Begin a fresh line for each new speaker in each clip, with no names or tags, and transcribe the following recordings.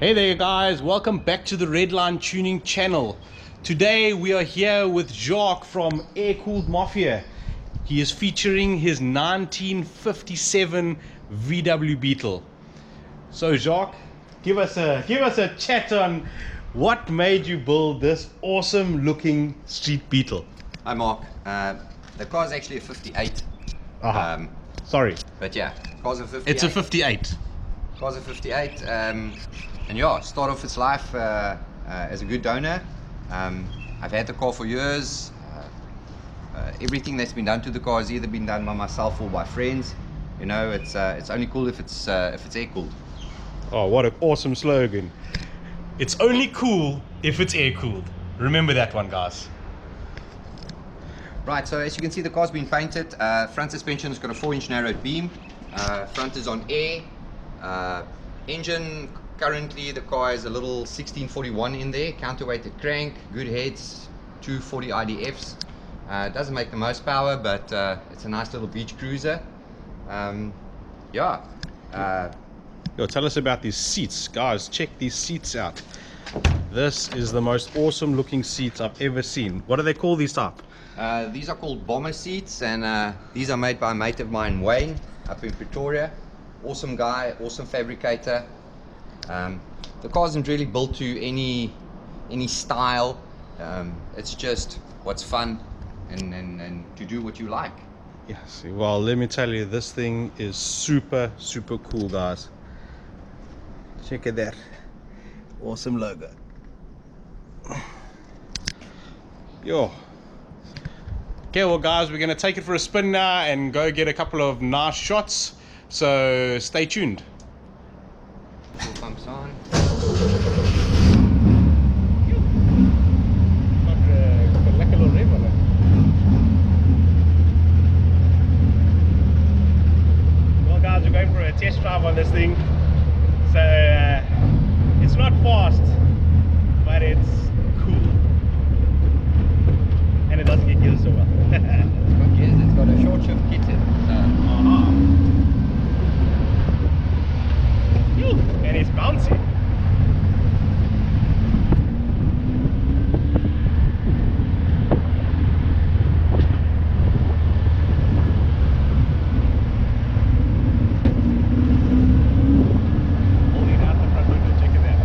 Hey there guys, welcome back to the Redline Tuning channel. Today we are here with Jacques from Aircooled Mafia. He is featuring his 1957 VW Beetle. So Jacques, give us a chat on what made you build this awesome looking street Beetle.
Hi Mark, the car is actually a 58.
Sorry.
But yeah, car's a 58.
It's a 58.
Car's a 58, and yeah, start off its life as a good donor. I've had the car for years. Everything that's been done to the car has either been done by myself or by friends. You know, it's only cool if it's air cooled.
Oh, what an awesome slogan. It's only cool if it's air cooled. Remember that one, guys.
Right, so as you can see, the car's been painted. Front suspension has got a 4-inch narrowed beam. Front is on air. Engine, currently the car has a little 1641 in there, counterweighted crank, good heads, 240 IDFs. It doesn't make the most power, but it's a nice little beach cruiser. Yo,
tell us about these seats. Guys, check these seats out. This is the most awesome looking seats I've ever seen. What do they call these type?
These are called bomber seats, and these are made by a mate of mine, Wayne, up in Pretoria. Awesome guy, awesome fabricator. The car isn't really built to any style. It's just what's fun and to do what you like.
Yes, well, let me tell you, this thing is super cool, guys. Check it out. Awesome logo. Yo. Okay, well guys, we're gonna take it for a spin now and go get a couple of nice shots. So stay tuned.
Full pumps on.
Well guys, we're going for a test drive on this thing. So it's not fast, but it's cool. And it doesn't get gears so well.
It's got a short shift kit.
And it's bouncy. Holding out the front window, check it out.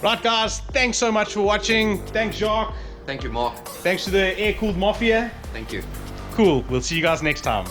Right guys, thanks so much for watching. Thanks Jacques.
Thank you, Mark.
Thanks to the Air-Cooled Mafia.
Thank you.
Cool, we'll see you guys next time.